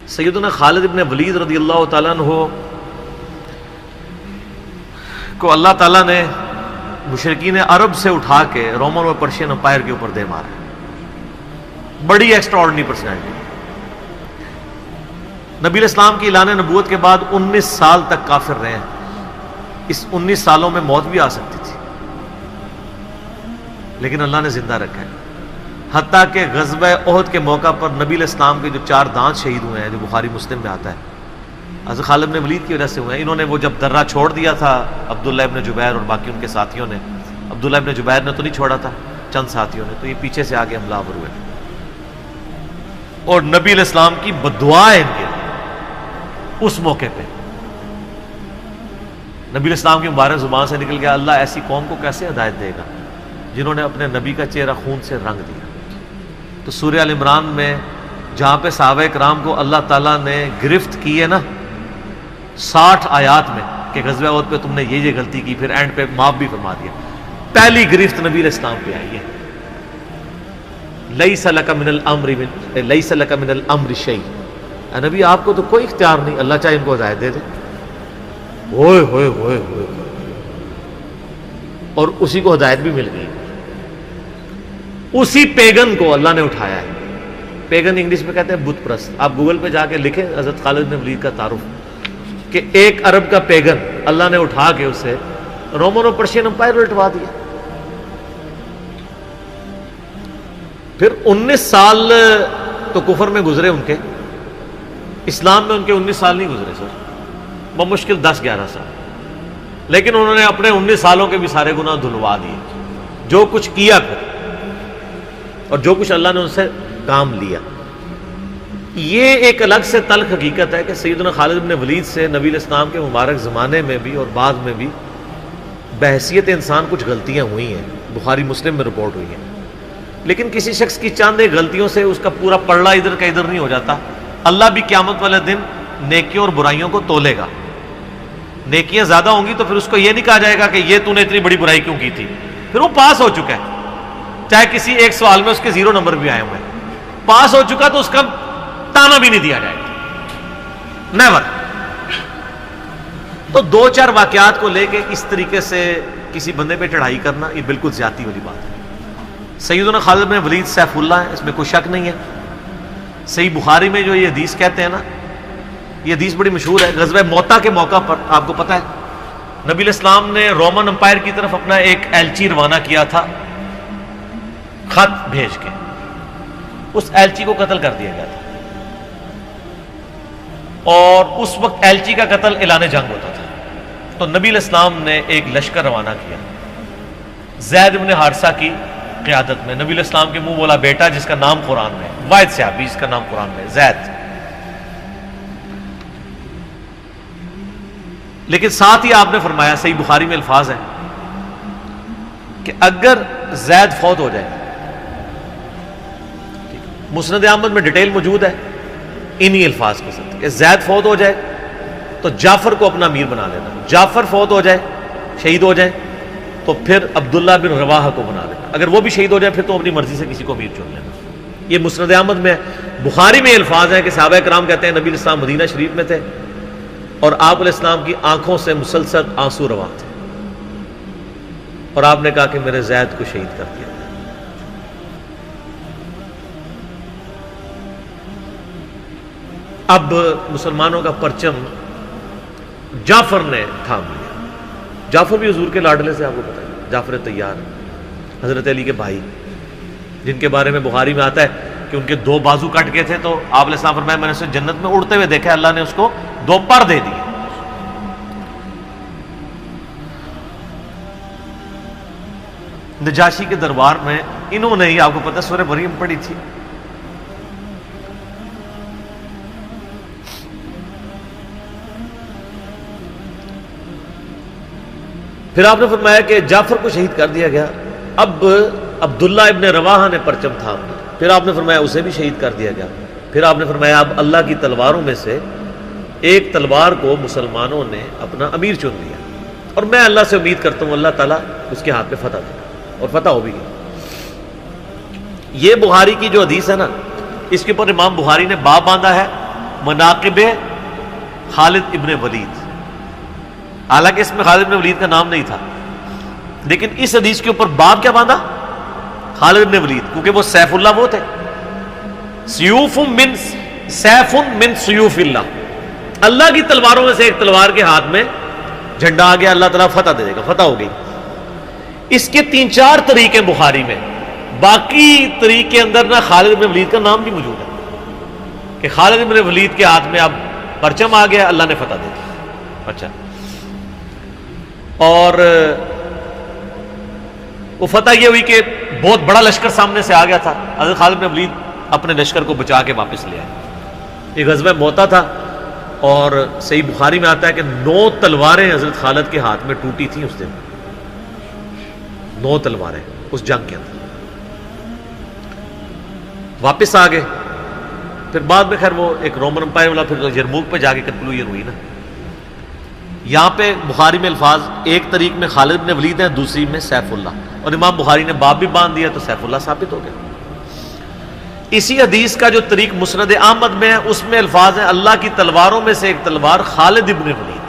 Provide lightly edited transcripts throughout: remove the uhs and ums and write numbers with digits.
سیدنا خالد ابن ولید رضی اللہ تعالیٰ عنہ کو اللہ تعالیٰ نے مشرکین عرب سے اٹھا کے رومن اور پرشین امپائر کے اوپر دے مارا. بڑی ایکسٹرا آرڈنری پرسنالٹی. نبی علیہ السلام کی اعلان نبوت کے بعد 19 سال تک کافر رہے ہیں. اس 19 سالوں میں موت بھی آ سکتی تھی لیکن اللہ نے زندہ رکھا ہے. حتیٰ کہ غزوہ احد کے موقع پر نبی علیہ السلام کے جو 4 دانت شہید ہوئے ہیں، جو بخاری مسلم میں آتا ہے، حضرت خالد بن ولید کی وجہ سے ہوئے ہیں. انہوں نے وہ جب درہ چھوڑ دیا تھا عبداللہ ابن جبیر اور باقی ان کے ساتھیوں نے، عبداللہ ابن جبیر نے تو نہیں چھوڑا تھا، چند ساتھیوں نے، تو یہ پیچھے سے آگے حملہ آور ہوئے اور نبی علیہ السلام کی بددعا ہے ان کے اس موقع پہ. نبی علیہ السلام کی مبارک زبان سے نکل گیا، اللہ ایسی قوم کو کیسے ہدایت دے گا جنہوں نے اپنے نبی کا چہرہ خون سے رنگ دیا. تو سورہ ال عمران میں جہاں پہ صحابہ کرام کو اللہ تعالیٰ نے گرفت کی ہے نا 60 آیات میں کہ غزوہ احد پہ تم نے یہ غلطی کی، پھر اینڈ پہ معاف بھی فرما دیا. پہلی گرفت نبی علیہ السلام پہ آئی ہے، لیس لک من الامر شیء. نبی آپ کو تو کوئی اختیار نہیں، اللہ چاہے ان کو ہدایت دے دے. ہوئے ہوئے ہوئے ہوئے، اور اسی کو ہدایت بھی مل گئی. اسی پیگن کو اللہ نے اٹھایا ہے. پیگن انگلش میں کہتے ہیں بت پرست. آپ گوگل پہ جا کے لکھیں حضرت خالد بن ولید کا تعارف، کہ ایک عرب کا پیگن اللہ نے اٹھا کے اسے رومن اور پرشین امپائر لٹوا دیا. پھر 19 سال تو کفر میں گزرے ان کے، اسلام میں ان کے 19 سال نہیں گزرے سر، بمشکل 10-11 سال. لیکن انہوں نے اپنے 19 سالوں کے بھی سارے گناہ دھلوا دیے، جو کچھ کیا پھر اور جو کچھ اللہ نے ان سے کام لیا. یہ ایک الگ سے تلخ حقیقت ہے کہ سیدنا خالد بن ولید سے نبی علیہ السلام کے مبارک زمانے میں بھی اور بعد میں بھی بحیثیت انسان کچھ غلطیاں ہوئی ہیں، بخاری مسلم میں رپورٹ ہوئی ہیں. لیکن کسی شخص کی چند ایک غلطیوں سے اس کا پورا پلڑا ادھر کا ادھر نہیں ہو جاتا. اللہ بھی قیامت والے دن نیکیوں اور برائیوں کو تولے گا. نیکیاں زیادہ ہوں گی تو پھر اس کو یہ نہیں کہا جائے گا کہ یہ تو نے اتنی بڑی برائی کیوں کی تھی، پھر وہ پاس ہو چکا ہے. چاہے کسی ایک سوال میں اس کے 0 نمبر بھی آئے ہوئے ہیں، پاس ہو چکا تو اس کا تانا بھی نہیں دیا جائے گا، نیور. تو 2-4 واقعات کو لے کے اس طریقے سے کسی بندے پہ چڑھائی کرنا یہ بالکل زیادتی والی بات ہے. سیدنا خالد بن ولید سیف اللہ ہے، اس میں کوئی شک نہیں ہے. صحیح بخاری میں جو یہ حدیث کہتے ہیں نا، یہ حدیث بڑی مشہور ہے. غزوہ موتا کے موقع پر آپ کو پتہ ہے نبی علیہ السلام نے رومن امپائر کی طرف اپنا ایک ایلچی روانہ کیا تھا، خط بھیج کے. اس ایلچی کو قتل کر دیا گیا تھا اور اس وقت ایلچی کا قتل اعلان جنگ ہوتا تھا. تو نبی علیہ السلام نے ایک لشکر روانہ کیا زید بن حارثہ کی قیادت میں. نبی علیہ السلام کے منہ بولا بیٹا جس کا نام قرآن میں، واحد صحابی جس کا نام قرآن میں زید. لیکن ساتھ ہی آپ نے فرمایا، صحیح بخاری میں الفاظ ہیں کہ اگر زید فوت ہو جائے، مسند احمد میں ڈیٹیل موجود ہے انہی الفاظ کے ساتھ، کہ زید فوت ہو جائے تو جعفر کو اپنا امیر بنا لینا. جعفر فوت ہو جائے، شہید ہو جائے، تو پھر عبداللہ بن رواحہ کو بنا لینا. اگر وہ بھی شہید ہو جائے پھر تو اپنی مرضی سے کسی کو امیر چن لینا. یہ مسند احمد میں ہے. بخاری میں الفاظ ہیں کہ صحابہ کرام کہتے ہیں نبی علیہ السلام مدینہ شریف میں تھے اور آپ علیہ السلام کی آنکھوں سے مسلسل آنسو رواں تھے اور آپ نے کہا کہ میرے زید کو شہید کر دیا. اب مسلمانوں کا پرچم جعفر نے تھام لیا. جعفر بھی حضور کے لاڈلے سے آپ کو پتہ ہے، جعفر طیار حضرت علی کے بھائی، جن کے بارے میں بخاری میں آتا ہے کہ ان کے 2 بازو کٹ گئے تھے تو آپ علیہ السلام فرمایا میں نے اسے جنت میں اڑتے ہوئے دیکھا، اللہ نے اس کو 2 پر دے دیے. نجاشی کے دربار میں انہوں نے ہی آپ کو پتہ سورہ مریم پڑھی تھی. پھر آپ نے فرمایا کہ جعفر کو شہید کر دیا گیا. اب عبداللہ ابن رواحہ نے پرچم تھام لیا. پھر آپ نے فرمایا اسے بھی شہید کر دیا گیا. پھر آپ نے فرمایا اب اللہ کی تلواروں میں سے ایک تلوار کو مسلمانوں نے اپنا امیر چن لیا اور میں اللہ سے امید کرتا ہوں اللہ تعالیٰ اس کے ہاتھ پہ فتح دے گا، اور فتح ہو بھی گئی. یہ بخاری کی جو حدیث ہے نا، اس کے اوپر امام بخاری نے باب باندھا ہے مناقب خالد ابن ولید، حالانکہ اس میں خالد ابن ولید کا نام نہیں تھا، لیکن اس حدیث کے اوپر باب کیا باندھا؟ خالد ابن ولید، کیونکہ وہ سیف اللہ وہ تھے، سیوف من سیوف اللہ، اللہ کی تلواروں میں سے ایک تلوار کے ہاتھ میں جھنڈا آ گیا، اللہ تعالیٰ فتح دے دے گا، فتح ہو گئی۔ اس کے 3-4 طریقے بخاری میں، باقی طریق کے اندر نہ خالد بن ولید کا نام بھی موجود ہے کہ خالد بن ولید کے ہاتھ میں اب پرچم آ گیا، اللہ نے فتح دے دی۔ اچھا، اور وہ فتح یہ ہوئی کہ بہت بڑا لشکر سامنے سے آ گیا تھا، حضرت خالد بن ولید اپنے لشکر کو بچا کے واپس لے آئے۔ یہ غزوہ موتا تھا، اور صحیح بخاری میں آتا ہے کہ 9 تلواریں حضرت خالد کے ہاتھ میں ٹوٹی تھیں اس دن، 9 تلواریں اس جنگ کے اندر۔ واپس آ گئے، پھر بعد میں خیر وہ ایک رومن امپائر والا پھر یرموک پہ جا کے کنکلوژن ہوئی نا۔ یہاں پہ بخاری میں الفاظ ایک طریق میں خالد بن ولید ہیں، دوسری میں سیف اللہ، اور امام بخاری نے باب بھی باندھ دیا تو سیف اللہ ثابت ہو گیا۔ اسی حدیث کا جو طریق مسند احمد میں ہے، اس میں الفاظ ہیں اللہ کی تلواروں میں سے ایک تلوار خالد ابن ولید۔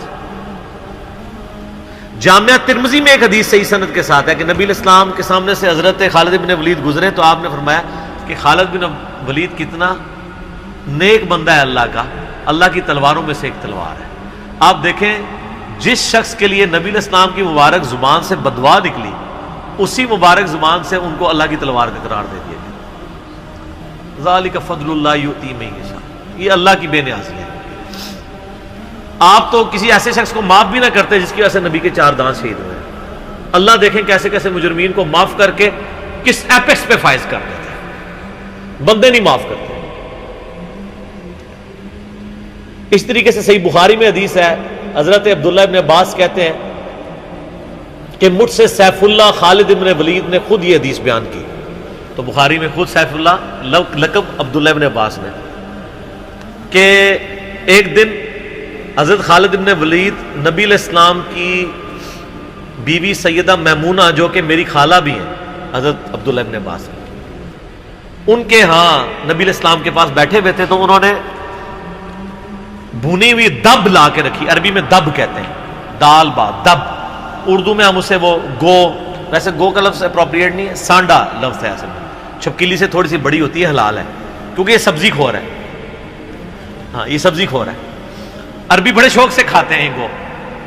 جامعہ ترمذی میں ایک حدیث صحیح سند کے ساتھ ہے کہ نبی علیہ السلام کے سامنے سے حضرت خالد ابن ولید گزرے تو آپ نے فرمایا کہ خالد بن ولید کتنا نیک بندہ ہے اللہ کا، اللہ کی تلواروں میں سے ایک تلوار ہے۔ آپ دیکھیں جس شخص کے لیے نبی علیہ السلام کی مبارک زبان سے بددعا نکلی، اسی مبارک زبان سے ان کو اللہ کی تلوار کا قرار دے دیا گیا۔ ذالک فضل اللہ یؤتی من یشاء، یہ اللہ کی بے نیازی ہے۔ آپ تو کسی ایسے شخص کو معاف بھی نہ کرتے جس کی وجہ سے نبی کے 4 دانت شہید ہوئے، اللہ دیکھیں کیسے کیسے مجرمین کو معاف کر کے کس ایپیکس پہ فائز کر دیتے ہیں، بندے نہیں معاف کرتے۔ اس طریقے سے صحیح بخاری میں حدیث ہے، حضرت عبداللہ ابن عباس کہتے ہیں کہ مجھ سے سیف اللہ خالد ابن ولید نے خود یہ حدیث بیان کی، تو بخاری میں خود سیف اللہ لقب عبداللہ ابن عباس نے، کہ ایک دن حضرت خالد ابن ولید نبی علیہ السلام کی بیوی سیدہ میمونہ جو کہ میری خالہ بھی ہیں حضرت عبداللہ ابن عباس، ان کے ہاں نبی علیہ السلام کے پاس بیٹھے ہوئے تھے، تو انہوں نے بھونی ہوئی دب لا کے رکھی، عربی میں دب کہتے ہیں، دال با دب، اردو میں ہم اسے وہ گو، ویسے گو کا لفظ اپروپریٹ نہیں ہے، سانڈا لفظ ہے اصل میں، چھپکلی سے تھوڑی سی بڑی ہوتی ہے، حلال ہے کیونکہ یہ سبزی خور ہے، ہاں یہ سبزی خور ہے، عربی بڑے شوق سے کھاتے ہیں گو،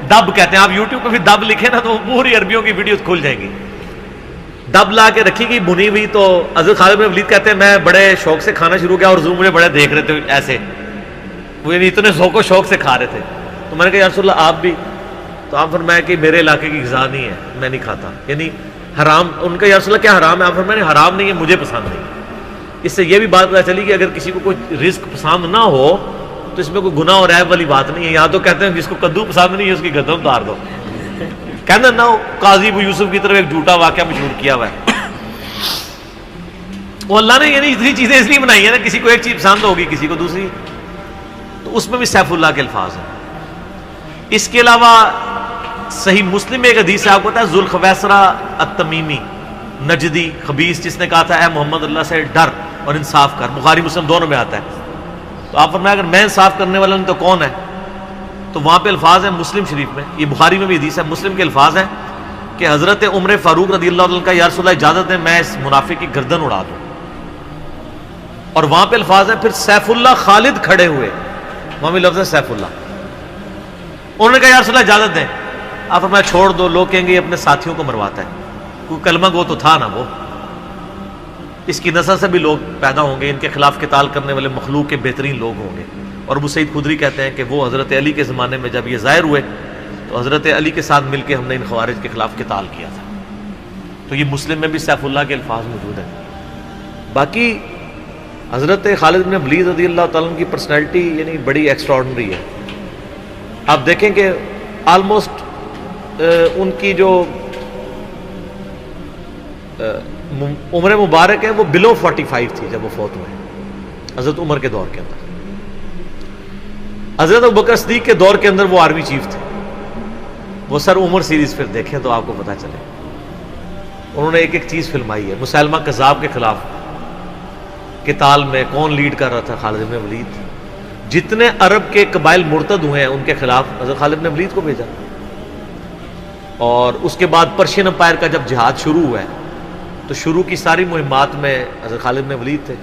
دب کہتے ہیں۔ آپ یوٹیوب پہ بھی دب لکھیں نا تو پوری عربیوں کی ویڈیوز کھل جائیں گی۔ دب لا کے رکھی گئی بھنی ہوئی، تو حضرت خالد بن ولید کہتے ہیں میں بڑے شوق سے کھانا شروع کیا اور حضور مجھے بڑے دیکھ رہے تھے ایسے، وہ یعنی اتنے ذوق و شوق سے کھا رہے تھے، تو میں نے کہا یا رسول اللہ آپ بھی؟ تو آپ فرمایا کہ میرے علاقے کی غذا نہیں ہے، میں نہیں کھاتا، یعنی حرام۔ ان کا یا رسول اللہ کیا حرام ہے؟ آپ فرمایا نہیں حرام نہیں ہے، مجھے پسند نہیں۔ اس سے یہ بھی بات پتہ چلی کہ اگر کسی کو کوئی رزق پسند نہ ہو تو اس میں کوئی گناہ اور عیب والی بات نہیں ہے۔ یہاں تو کہتے ہیں جس کو کدو پسند نہیں ہے اس کی گردن اتار دو، کہنا نہ ہو۔ قاضی ابو یوسف کی طرف ایک جھوٹا واقعہ مشہور کیا ہوا ہے، وہ اللہ نے یعنی اتنی چیزیں اس لیے بنائی ہیں نا، کسی کو ایک چیز پسند ہوگی کسی کو دوسری، تو اس میں بھی سیف اللہ کے الفاظ ہیں۔ اس کے علاوہ صحیح مسلم میں ایک حدیث ہے، آپ کو پتا ہے ذوالخویسرہ التمیمی نجدی خبیث جس نے کہا تھا اے محمد اللہ سے ڈر اور انصاف کر، بخاری مسلم دونوں میں آتا ہے، تو آپ فرمایا اگر میں انصاف کرنے والا نہیں تو کون ہے؟ تو وہاں پہ الفاظ ہیں مسلم شریف میں، یہ بخاری میں بھی حدیث ہے، مسلم کے الفاظ ہیں کہ حضرت عمر فاروق رضی اللہ عنہ کا یا رسول اللہ اجازت ہے میں اس منافق کی گردن اڑا دوں، اور وہاں پہ الفاظ ہیں پھر سیف اللہ خالد کھڑے ہوئے، وہاں بھی لفظ ہے سیف اللہ، انہوں نے کہا یا رسول اللہ اجازت دیں، آپ فرمایا چھوڑ دو، لوگ کہیں گے یہ اپنے ساتھیوں کو مرواتا ہے، کوئی کلمہ گو تو تھا نا وہ، اس کی نسل سے بھی لوگ پیدا ہوں گے، ان کے خلاف قتال کرنے والے مخلوق کے بہترین لوگ ہوں گے۔ اور ابو سعید خدری کہتے ہیں کہ وہ حضرت علی کے زمانے میں جب یہ ظاہر ہوئے تو حضرت علی کے ساتھ مل کے ہم نے ان خوارج کے خلاف قتال کیا تھا، تو یہ مسلم میں بھی سیف اللہ کے الفاظ موجود ہیں۔ باقی حضرت خالد بن ولید رضی اللہ تعالیٰ عنہ کی پرسنالٹی یعنی بڑی ایکسٹراڈنری ہے۔ آپ دیکھیں کہ آلموسٹ ان کی جو عمر مبارک ہے وہ بلو 45 تھی جب وہ فوت ہوئے، حضرت عمر کے دور کے اندر۔ حضرت ابوبکر صدیق کے دور کے اندر وہ آرمی چیف تھے، وہ سر عمر سیریز پھر دیکھیں تو آپ کو پتہ چلے، انہوں نے ایک ایک چیز فلمائی ہے۔ مسیلمہ کذاب کے خلاف قتال میں کون لیڈ کر رہا تھا؟ خالد بن ولید۔ جتنے عرب کے قبائل مرتد ہوئے ہیں ان کے خلاف حضرت خالد بن ولید کو بھیجا. اور اس کے بعد پرشین امپائر کا جب جہاد شروع ہوا ہے تو شروع کی ساری مہمات میں حضرت خالد بن ولید تھے.